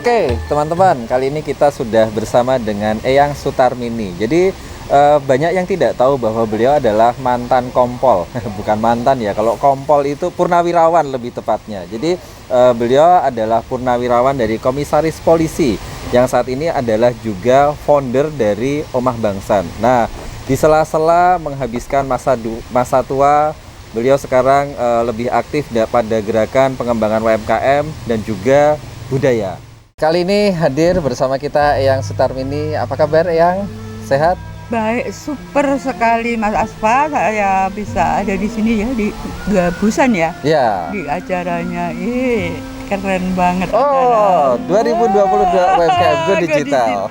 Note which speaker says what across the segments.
Speaker 1: Oke, teman-teman, kali ini kita sudah bersama dengan Eyang Sutarmini. Jadi banyak yang tidak tahu bahwa beliau adalah mantan kompol. Bukan mantan ya, kalau kompol itu purnawirawan lebih tepatnya. Jadi beliau adalah purnawirawan dari Komisaris Polisi yang saat ini adalah juga founder dari Omah Bangsan. Nah, di sela-sela menghabiskan masa tua, beliau sekarang lebih aktif pada gerakan pengembangan UMKM dan juga budaya. Kali ini hadir bersama kita Eyang Sutarmini. Apa kabar Eyang? Sehat?
Speaker 2: Baik, super sekali Mas Asfa. Saya bisa ada di sini ya, di Gabusan ya.
Speaker 1: Ya.
Speaker 2: Di acaranya. Keren banget.
Speaker 1: Oh, 2022 UMKM Go Digital.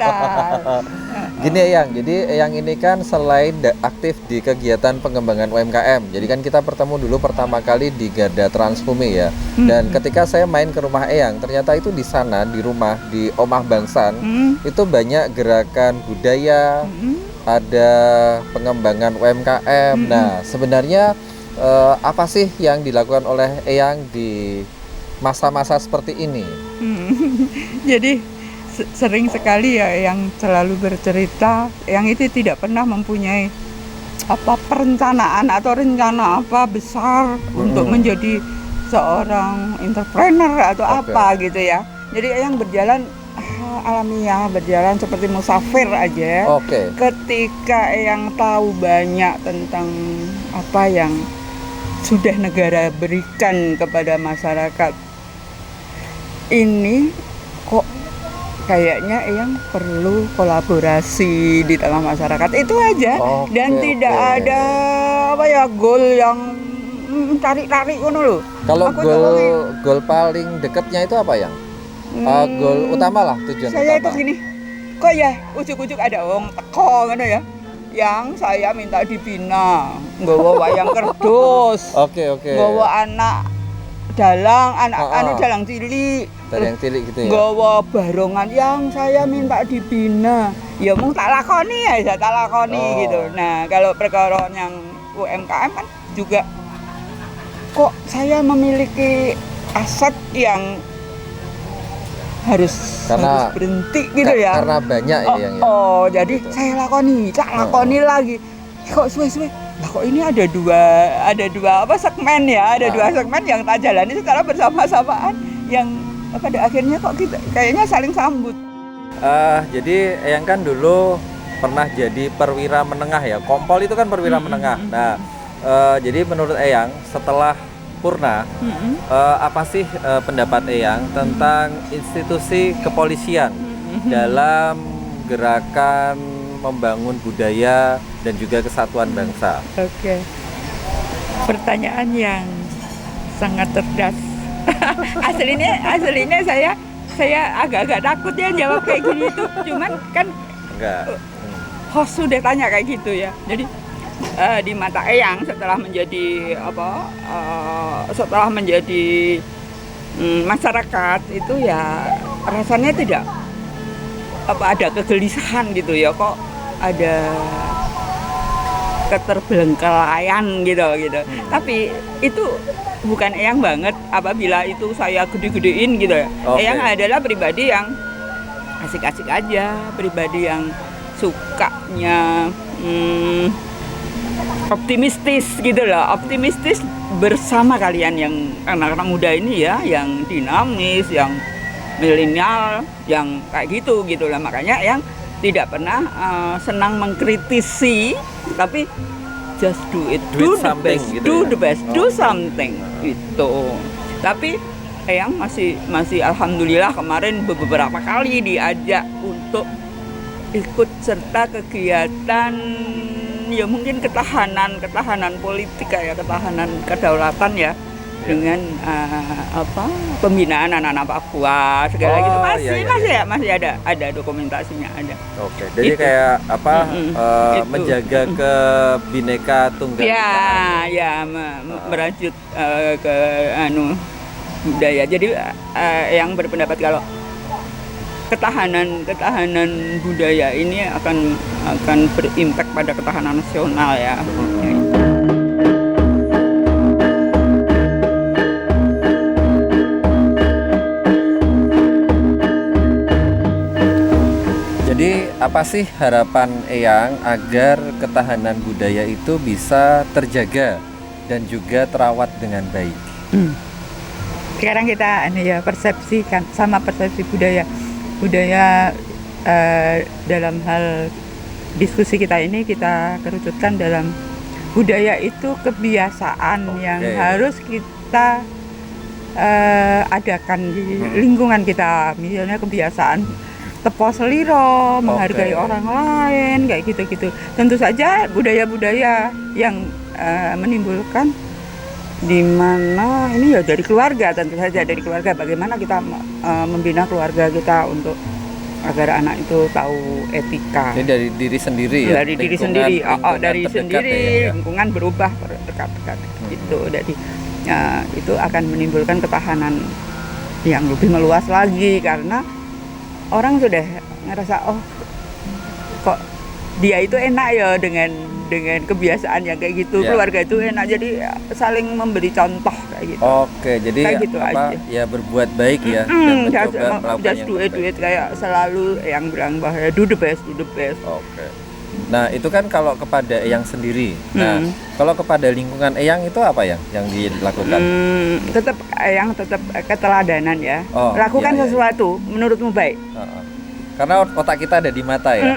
Speaker 1: Gini Eyang, jadi Eyang ini kan selain aktif di kegiatan pengembangan UMKM, jadi kan kita bertemu dulu pertama kali di Garda Transfumi ya. Dan ketika saya main ke rumah Eyang, ternyata itu di sana, di rumah di Omah Bangsan, itu banyak gerakan budaya, ada pengembangan UMKM. Nah, sebenarnya apa sih yang dilakukan oleh Eyang di masa-masa seperti ini?
Speaker 2: Jadi sering sekali ya yang selalu bercerita, yang itu tidak pernah mempunyai perencanaan atau rencana besar untuk menjadi seorang entrepreneur atau apa gitu ya. Jadi yang berjalan alamiah, berjalan seperti musafir aja. Ketika yang tahu banyak tentang apa yang sudah negara berikan kepada masyarakat, ini kok kayaknya yang perlu kolaborasi di tengah masyarakat, itu aja. Dan tidak ada goal yang tarik-tarik ngono loh.
Speaker 1: Kalau goal paling dekatnya itu apa yang? Goal utama lah, tujuan
Speaker 2: saya
Speaker 1: utama.
Speaker 2: Itu gini, kok ya ujuk-ujuk ada wong teko ngono ya, yang saya minta dibina, nggawa wayang kerdus. Nggawa anak dalang, dalang cilik.
Speaker 1: Dalang cilik gitu ya.
Speaker 2: Nggawa barongan yang saya minta dibina. Ya mung tak lakoni ya, tak lakoni gitu. Nah, kalau perkara yang UMKM kan juga kok saya memiliki aset yang harus berhenti gitu ya.
Speaker 1: Karena banyak yang
Speaker 2: jadi gitu. Saya lakoni lagi. Kok suwe-suwe. Lah kok ini ada dua segmen ya, dua segmen yang tak jalani secara bersama-samaan yang pada akhirnya kok kita kayaknya saling sambut.
Speaker 1: Jadi Eyang kan dulu pernah jadi perwira menengah ya. Kompol itu kan perwira menengah. Nah, jadi menurut Eyang setelah purna, apa sih pendapat Eyang tentang institusi kepolisian dalam gerakan membangun budaya dan juga kesatuan bangsa?
Speaker 2: Pertanyaan yang sangat cerdas. aslinya saya agak-agak takut ya jawab kayak gini itu. Cuman kan host sudah tanya kayak gitu ya. Jadi di mata Eyang setelah menjadi masyarakat itu ya rasanya tidak ada kegelisahan gitu ya, kok ada keterbelengkalaian gitu. Tapi itu bukan Eyang banget apabila itu saya gede-gedein gitu ya. Eyang adalah pribadi yang asik-asik aja, pribadi yang sukanya optimistis gitu loh, optimistis bersama kalian yang anak-anak muda ini ya, yang dinamis, yang milenial, yang kayak gitu lah. Makanya yang tidak pernah senang mengkritisi, tapi just do it, do the best, do something gitu. Tapi Eyang masih alhamdulillah kemarin beberapa kali diajak untuk ikut serta kegiatan ya mungkin ketahanan politik ya, ketahanan kedaulatan ya, dengan pembinaan anak-anak Papua segala gitu. Masih ada dokumentasinya ada.
Speaker 1: Jadi itu kayak menjaga kebineka tunggal ika.
Speaker 2: Merajut ke budaya. Jadi yang berpendapat kalau ketahanan budaya ini akan berimpact pada ketahanan nasional ya.
Speaker 1: Jadi apa sih harapan Eyang agar ketahanan budaya itu bisa terjaga dan juga terawat dengan baik?
Speaker 3: Sekarang kita persepsikan sama persepsi budaya dalam hal diskusi kita ini kita kerucutkan dalam budaya itu kebiasaan yang harus kita adakan di lingkungan kita, misalnya kebiasaan tepo seliro, menghargai orang lain, kayak gitu-gitu. Tentu saja budaya-budaya yang menimbulkan di mana ini ya dari keluarga, tentu saja dari keluarga. Bagaimana kita membina keluarga kita untuk agar anak itu tahu etika.
Speaker 1: Ini dari diri sendiri ya.
Speaker 3: Dari diri sendiri, dari sendiri,
Speaker 1: ya.
Speaker 3: lingkungan berubah dekat-dekat gitu. Jadi itu akan menimbulkan ketahanan yang lebih meluas lagi karena orang sudah ngerasa kok dia itu enak ya dengan kebiasaan yang kayak gitu, keluarga itu enak, jadi saling memberi contoh kayak gitu.
Speaker 1: Oke, jadi
Speaker 3: kayak gitu aja.
Speaker 1: Ya berbuat baik ya dan mencoba melakukan
Speaker 3: just do it kayak selalu yang bilang bahwa do the best.
Speaker 1: Oke. Nah, itu kan kalau kepada Eyang sendiri. Nah, kalau kepada lingkungan Eyang itu apa yang dilakukan?
Speaker 3: Tetap keteladanan ya. Lakukan sesuatu menurutmu baik.
Speaker 1: Karena otak kita ada di mata ya.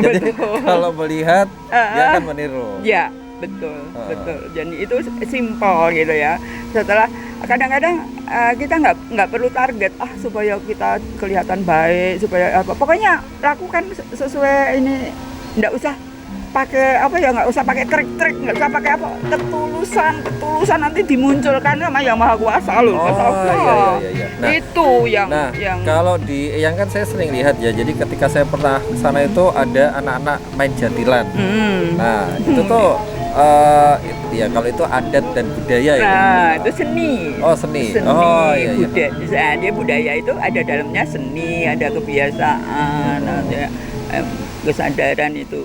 Speaker 1: Jadi kalau melihat dia akan meniru.
Speaker 3: Ya, betul. Jadi itu simpel gitu ya. Setelah kadang-kadang kita nggak perlu target supaya kita kelihatan baik, supaya apa. Pokoknya lakukan sesuai ini. Nggak usah pakai nggak usah pakai trik-trik, nggak usah pakai ketulusan nanti dimunculkan sama Yang Maha Kuasa loh.
Speaker 1: Iya.
Speaker 3: Nah, itu yang
Speaker 1: kalau di Eyang kan saya sering lihat ya, jadi ketika saya pernah ke sana itu ada anak-anak main jatilan. Nah, itu tuh ya kalau itu adat dan budaya ya.
Speaker 3: Nah, itu seni.
Speaker 1: Oh, seni. Iya.
Speaker 3: Budaya. Dia budaya itu ada dalamnya seni, ada kebiasaan, ada kesadaran itu.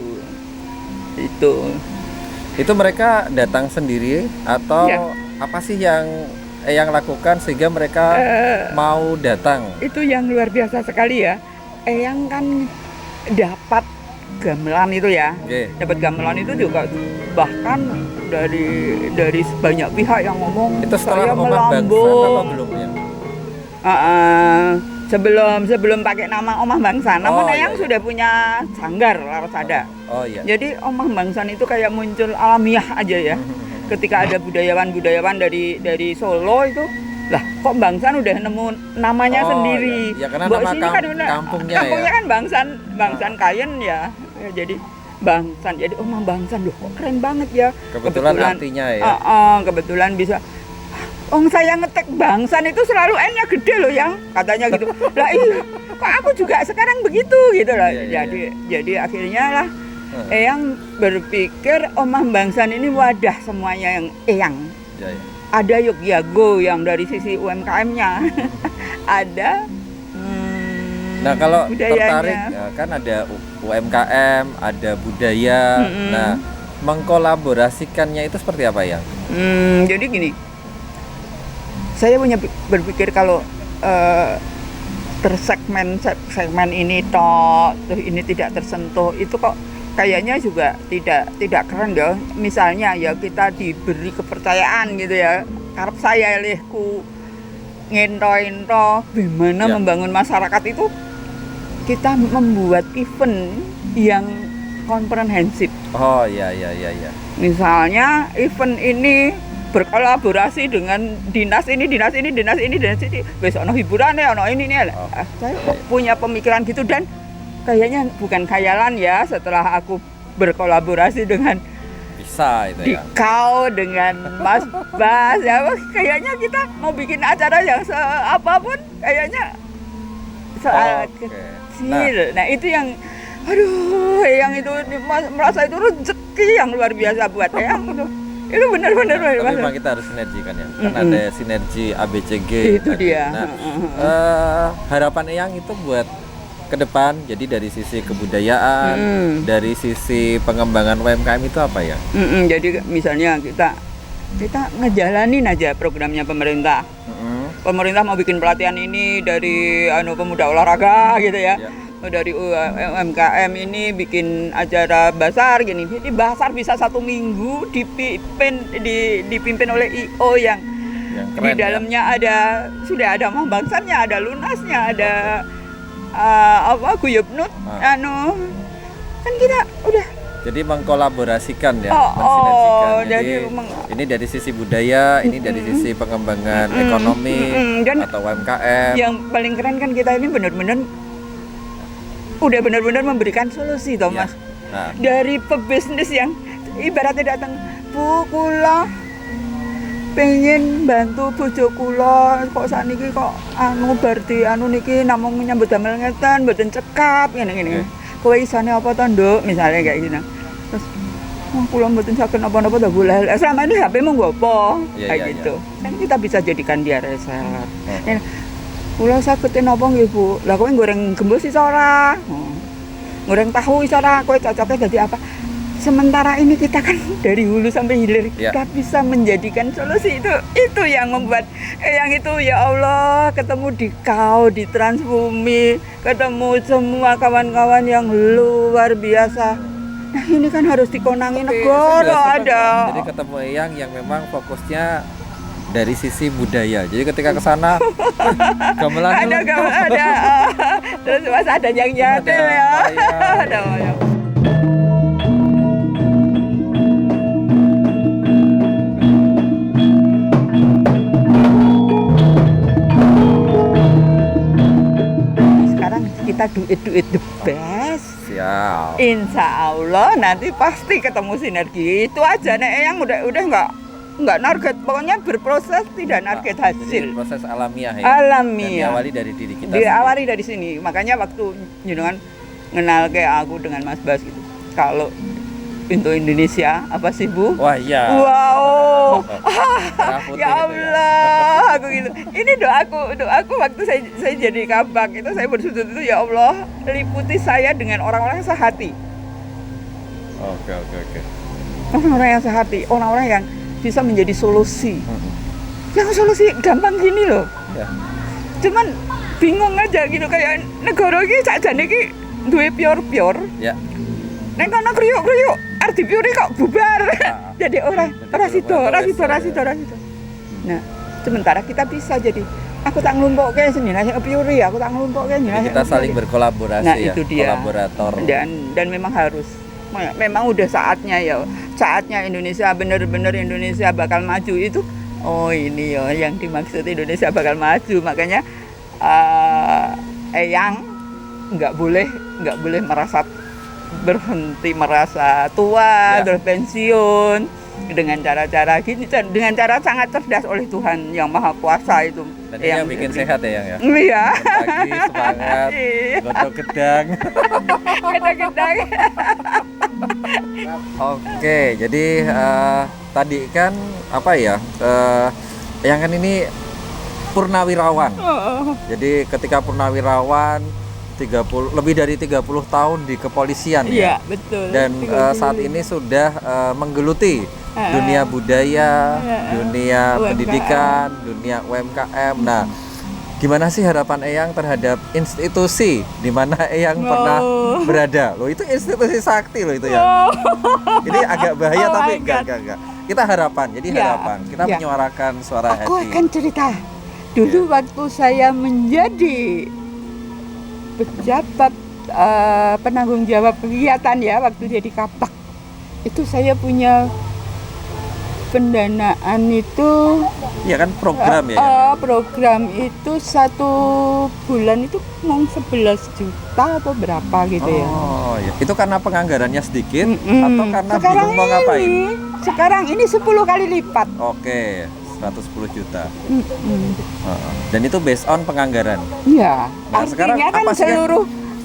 Speaker 1: Itu mereka datang sendiri atau apa sih yang lakukan sehingga mereka mau datang?
Speaker 3: Itu yang luar biasa sekali ya. Eyang kan dapat gamelan itu ya. Dapat gamelan itu juga bahkan dari banyak pihak yang ngomong
Speaker 1: itu setelah
Speaker 3: saya
Speaker 1: Omah Bangsan atau belum ya?
Speaker 3: Sebelum pakai nama Omah Bangsan, namun Eyang sudah punya sanggar Laras Ada. Jadi Omah Bangsan itu kayak muncul alamiah aja ya. Ketika ada budayawan dari Solo itu, lah kok Bangsan udah nemu namanya sendiri.
Speaker 1: Ya karena nama kampungnya
Speaker 3: kan Bangsan Kayen ya. Jadi Bangsan, jadi Omah Bangsan, loh kok keren banget ya.
Speaker 1: Kebetulan artinya ya.
Speaker 3: Kebetulan bisa. Saya ngetek Bangsan itu selalu N-nya gede loh yang katanya gitu. Lah iya, kok aku juga sekarang begitu gitu loh. Jadi akhirnya lah Eyang berpikir Omah Bangsan ini wadah semuanya yang Eyang. Ada Yogyago yang dari sisi UMKM-nya. Ada
Speaker 1: nah kalau
Speaker 3: budayanya.
Speaker 1: tertarik kan ada UMKM, ada budaya. Nah, mengkolaborasikannya itu seperti apa ya?
Speaker 3: Jadi gini. Saya berpikir kalau segmen ini terus ini tidak tersentuh itu kok kayaknya juga tidak keren ya. Misalnya ya kita diberi kepercayaan gitu ya. Karep saya lehku ngento gimana membangun masyarakat itu kita membuat event yang komprehensif.
Speaker 1: Iya.
Speaker 3: Misalnya event ini berkolaborasi dengan dinas ini. Besok ono hiburan ya, ono ini nih. Saya punya pemikiran gitu dan kayaknya bukan khayalan ya setelah aku berkolaborasi dengan
Speaker 1: bisa itu ya.
Speaker 3: Kau dengan Mas Bas ya, kayaknya kita mau bikin acara yang apapun kayaknya soal kecil. Nah itu yang yang itu merasa itu rezeki yang luar biasa buat Eyang itu. Itu benar.
Speaker 1: Tapi memang kita harus sinergikan ya. Kan ada sinergi ABCG.
Speaker 3: Itu dia.
Speaker 1: Nah, harapan Eyang itu buat ke depan, jadi dari sisi kebudayaan, dari sisi pengembangan UMKM itu apa ya?
Speaker 3: Jadi misalnya kita ngejalanin aja programnya pemerintah. Pemerintah mau bikin pelatihan ini dari pemuda olahraga gitu ya. dari UMKM ini bikin acara basar gini. Jadi basar bisa 1 minggu dipimpin oleh IO yang
Speaker 1: keren,
Speaker 3: di dalamnya sudah ada Bangsannya, ada Lunasnya, ada Guyupnut, kan kita udah.
Speaker 1: Jadi mengkolaborasikan ya,
Speaker 3: Oh,
Speaker 1: mensinergikan. Jadi
Speaker 3: jadi
Speaker 1: ini dari sisi budaya, ini dari sisi pengembangan ekonomi
Speaker 3: dan
Speaker 1: atau UMKM.
Speaker 3: yang paling keren kan kita ini benar-benar memberikan solusi, toh
Speaker 1: Ya.
Speaker 3: Mas.
Speaker 1: Nah,
Speaker 3: Dari pebisnis yang ibaratnya datang, Bu kula pengen bantu bojo kula kok sakniki kok berarti niki namung nyambut damel ngeten mboten cekap ngene-ngene. Kowe isane apa to, Nduk? Misalnya kayak gitu. Terus kula mboten saged napa-napa ta boleh. Selama ini HP-mu nggo apa?
Speaker 1: Iya,
Speaker 3: Kayak
Speaker 1: iya,
Speaker 3: gitu. Kan kita bisa jadikan dia reset. Kula saged napa nggih, Bu? Lah kowe goreng gembus iso ora? Goreng tahu iso ora? Kowe cocoknya dadi apa? Sementara ini kita kan dari hulu sampai hilir kita bisa menjadikan solusi itu yang membuat yang itu ya Allah ketemu di kau di Transbumi, ketemu semua kawan-kawan yang luar biasa. Nah ini kan harus dikonangi negara ada.
Speaker 1: Jadi ketemu Eyang yang memang fokusnya dari sisi budaya. Jadi ketika ke sana gamelan
Speaker 3: ada terus Mas ada yang nyatel ya. Ada wayang. Kita do it the best.
Speaker 1: Siap.
Speaker 3: Insya Allah nanti pasti ketemu sinergi. Itu aja nek yang udah nggak target. Pokoknya berproses tidak target hasil.
Speaker 1: Jadi proses alamiah ya.
Speaker 3: Alamiah.
Speaker 1: Dan diawali dari diri kita.
Speaker 3: Diawali dari sini. Makanya waktu jenengan kenal kayak aku dengan Mas Bas gitu. Kalau pintu Indonesia apa sih Bu?
Speaker 1: Wah iya.
Speaker 3: Wow.
Speaker 1: Putih
Speaker 3: Ya
Speaker 1: gitu
Speaker 3: Allah, aku gitu. Ini doaku waktu saya jadi kabak itu saya bersujud itu ya Allah liputi saya dengan orang-orang yang sehati.
Speaker 1: Oke.
Speaker 3: Orang-orang yang sehati, orang-orang yang bisa menjadi solusi. Yang solusi gampang gini loh.
Speaker 1: Ya.
Speaker 3: Cuman bingung aja gitu kayak negara iki sakjane iki duwe pior-pior.
Speaker 1: Ya.
Speaker 3: Nek kono kriuk-kriuk, arti piore kok bubar. Jadi ora sido. Nah, sementara kita bisa jadi aku tak nglumpukke jenengan piore, aku tak nglumpukke jenengan.
Speaker 1: Kita saling berkolaborasi
Speaker 3: nah,
Speaker 1: ya,
Speaker 3: itu dia.
Speaker 1: kolaborator.
Speaker 3: Dan memang harus memang udah saatnya Indonesia benar-benar Indonesia bakal maju itu. Oh, ini ya yang dimaksud Indonesia bakal maju. Makanya Eyang nggak boleh berhenti merasa tua, terus pensiun dengan cara-cara gini, dengan cara sangat cerdas oleh Tuhan yang Maha Kuasa itu.
Speaker 1: Dan ini yang bikin sehat ya Yang ya.
Speaker 3: Iya.
Speaker 1: Pagi semangat, godok gedang.
Speaker 3: Gedang.
Speaker 1: Oke, jadi tadi kan apa ya? Yang kan ini purnawirawan. Jadi ketika purnawirawan lebih dari 30 tahun di kepolisian
Speaker 3: ya.
Speaker 1: Iya,
Speaker 3: betul.
Speaker 1: Dan saat ini sudah menggeluti dunia budaya, dunia
Speaker 3: UMKM.
Speaker 1: pendidikan, dunia UMKM. Nah, gimana sih harapan Eyang terhadap institusi di mana Eyang pernah berada? Loh, itu institusi sakti loh itu ya. Ini agak bahaya tapi enggak. Kita harapan. Jadi harapan. Kita menyuarakan suara hati.
Speaker 3: Aku akan cerita. Dulu waktu saya menjadi pejabat penanggung jawab kegiatan ya waktu jadi kabak itu saya punya pendanaan itu
Speaker 1: ya kan program
Speaker 3: program itu 1 bulan itu mau 11 juta atau berapa gitu ya.
Speaker 1: Oh ya, itu karena penganggarannya sedikit atau karena bingung mau ngapain?
Speaker 3: Sekarang ini 10 kali lipat.
Speaker 1: Oke, 110 juta. Dan itu based on penganggaran.
Speaker 3: Iya.
Speaker 1: Nah,
Speaker 3: artinya kan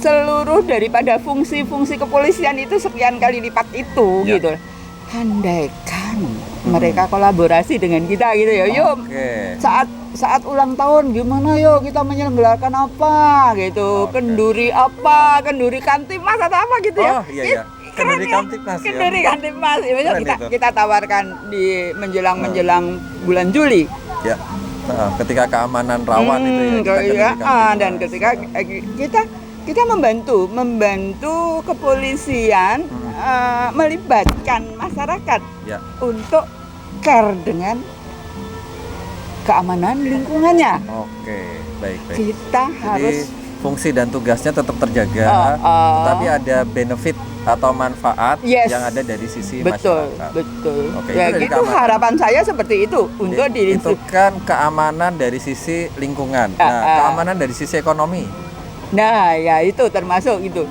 Speaker 3: seluruh daripada fungsi-fungsi kepolisian itu sekian kali lipat itu gitu. Andaikan mereka kolaborasi dengan kita gitu ya. Yuk. Saat ulang tahun gimana yuk kita menyelenggarakan apa gitu. Kenduri apa? Kenduri Kamtibmas atau apa gitu ya.
Speaker 1: Oh iya. Kenduri Kamtibmas ya.
Speaker 3: Kenduri Kamtibmas. Kita tawarkan di menjelang bulan Juli.
Speaker 1: Ya. Ketika keamanan rawan itu ya.
Speaker 3: Dan ketika kita membantu kepolisian melibatkan masyarakat
Speaker 1: Ya.
Speaker 3: untuk care dengan keamanan lingkungannya.
Speaker 1: Oke, baik.
Speaker 3: Kita
Speaker 1: Jadi
Speaker 3: harus
Speaker 1: fungsi dan tugasnya tetap terjaga, tetapi ada benefit atau manfaat
Speaker 3: Yes.
Speaker 1: yang ada dari sisi
Speaker 3: betul,
Speaker 1: masyarakat.
Speaker 3: betul.
Speaker 1: Oke,
Speaker 3: Ya
Speaker 1: itu dari
Speaker 3: gitu
Speaker 1: keamanan.
Speaker 3: harapan saya seperti itu untuk
Speaker 1: Itu kan keamanan dari sisi lingkungan. Nah, keamanan dari sisi ekonomi.
Speaker 3: Nah, ya itu termasuk itu.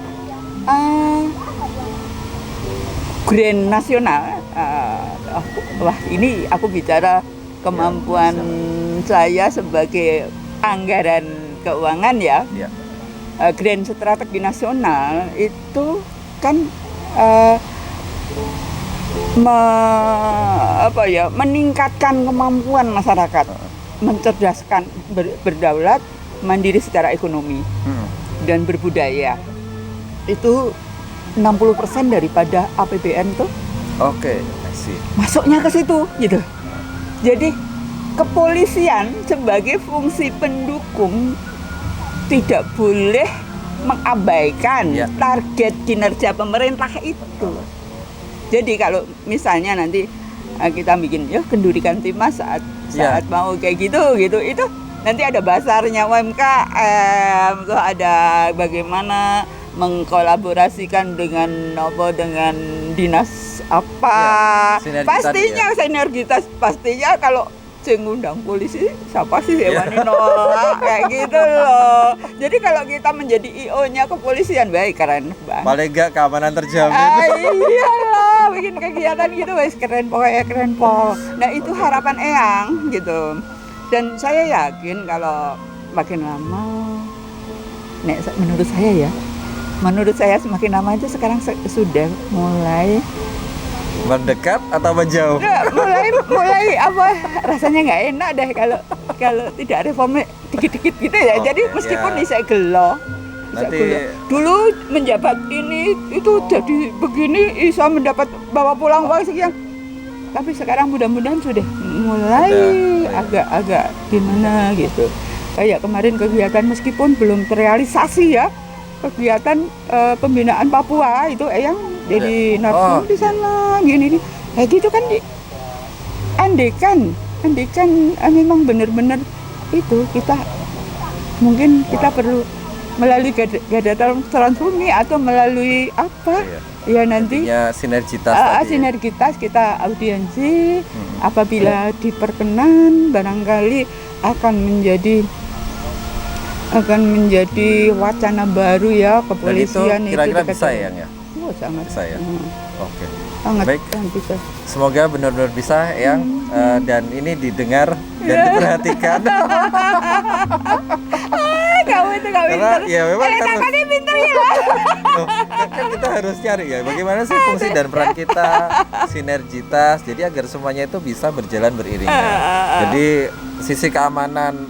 Speaker 3: Grand nasional. Ini aku bicara kemampuan saya sebagai anggaran keuangan ya.
Speaker 1: Ya.
Speaker 3: Grand strategi nasional itu kan meningkatkan kemampuan masyarakat, mencerdaskan, berdaulat, mandiri secara ekonomi dan berbudaya. Itu 60% daripada APBN tuh
Speaker 1: Oke, I see.
Speaker 3: masuknya ke situ gitu. Jadi kepolisian sebagai fungsi pendukung tidak boleh mengabaikan
Speaker 1: Ya.
Speaker 3: target kinerja pemerintah itu. Jadi kalau misalnya nanti kita bikin ya kendurikan Timas saat
Speaker 1: Ya.
Speaker 3: mau kayak gitu itu nanti ada basarnya UMKM, tuh ada bagaimana mengkolaborasikan dengan dinas apa.
Speaker 1: Ya, sinergi
Speaker 3: pastinya
Speaker 1: tadi
Speaker 3: sinergitas pastinya kalau sing ngundang polisi siapa sih
Speaker 1: Ya.
Speaker 3: hewan nolak kayak gitu loh. Jadi kalau kita menjadi IO-nya kepolisian baik keren banget.
Speaker 1: Paling nggak keamanan terjamin.
Speaker 3: Iyalah, bikin kegiatan gitu wes keren pokoknya keren pol. Nah itu harapan Eyang gitu. Dan saya yakin kalau makin lama, menurut saya semakin lama itu sekarang sudah mulai
Speaker 1: Mendekat atau menjauh?
Speaker 3: mulai apa rasanya nggak enak deh kalau tidak reform dikit-dikit gitu ya.
Speaker 1: Oke,
Speaker 3: Jadi meskipun
Speaker 1: ya.
Speaker 3: bisa gelo.
Speaker 1: Nanti-
Speaker 3: Dulu menjabat ini itu jadi begini bisa mendapat bawa pulang uang sekian. Tapi sekarang mudah-mudahan sudah mulai agak gimana gitu. Kayak kemarin kegiatan meskipun belum terrealisasi ya. Kegiatan pembinaan Papua itu Eyang jadi narasum di sana gini kayak gitu kan andekan memang benar-benar itu mungkin kita perlu melalui gada transfumi atau melalui apa ya nanti
Speaker 1: Intinya sinergitas tadi.
Speaker 3: sinergitas kita audiensi apabila diperkenan barangkali akan menjadi wacana baru ya
Speaker 1: Dan itu
Speaker 3: kepolisian
Speaker 1: kira-kira
Speaker 3: itu
Speaker 1: bisa ya, Yang ya?
Speaker 3: Oh, sangat
Speaker 1: Bisa ya? Oke.
Speaker 3: sangat
Speaker 1: Baik.
Speaker 3: bisa.
Speaker 1: Semoga benar-benar bisa Yang dan ini didengar dan diperhatikan.
Speaker 3: Kamu
Speaker 1: Karena
Speaker 3: pinter.
Speaker 1: ya memang harus,
Speaker 3: Kakaknya pinter ya.
Speaker 1: kan kita harus cari ya bagaimana sih fungsi dan peran kita, sinergitas, jadi agar semuanya itu bisa berjalan beriringan. Jadi sisi keamanan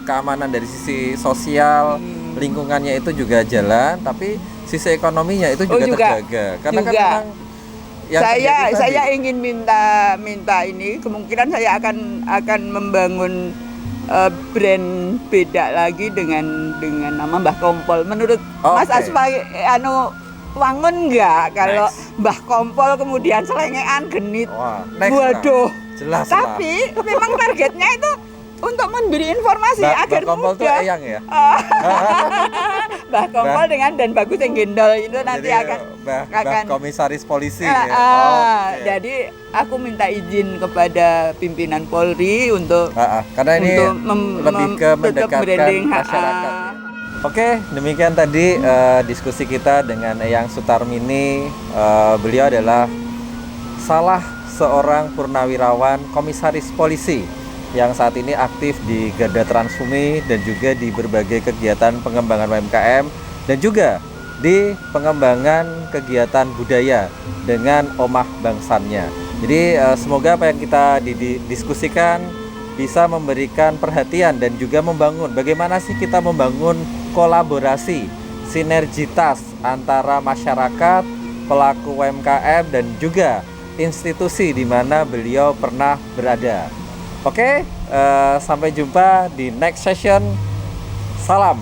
Speaker 1: dari sisi sosial, lingkungannya itu juga jalan, tapi sisi ekonominya itu juga terjaga. Karena kan memang yang terjadi tadi.
Speaker 3: saya ingin minta ini kemungkinan saya akan membangun brand beda lagi dengan nama Mbah Kompol. Menurut Mas
Speaker 1: Oke.
Speaker 3: Asma wangun nggak kalau
Speaker 1: Nice.
Speaker 3: Mbah Kompol kemudian selengean genit.
Speaker 1: Wah, next
Speaker 3: Waduh.
Speaker 1: lah. Jelas lah.
Speaker 3: Tapi memang targetnya itu untuk memberi informasi agar
Speaker 1: Mbak Kompol tuh
Speaker 3: mudah.
Speaker 1: Eyang ya?
Speaker 3: Mbah Kompol dengan dan bagus yang gendol itu nanti
Speaker 1: Jadi,
Speaker 3: akan
Speaker 1: Mbah komisaris polisi ya? Oke.
Speaker 3: Jadi aku minta izin kepada pimpinan Polri untuk
Speaker 1: Karena ini
Speaker 3: untuk
Speaker 1: lebih ke
Speaker 3: untuk
Speaker 1: mendekatkan
Speaker 3: branding,
Speaker 1: masyarakat. Oke, demikian tadi diskusi kita dengan Eyang Sutarmini. Beliau adalah salah seorang purnawirawan komisaris polisi yang saat ini aktif di Garda Transfumi dan juga di berbagai kegiatan pengembangan UMKM dan juga di pengembangan kegiatan budaya dengan omah bangsannya. Jadi semoga apa yang kita diskusikan bisa memberikan perhatian dan juga membangun bagaimana sih kita membangun kolaborasi, sinergitas antara masyarakat, pelaku UMKM dan juga institusi di mana beliau pernah berada. Oke, sampai jumpa di next session. Salam.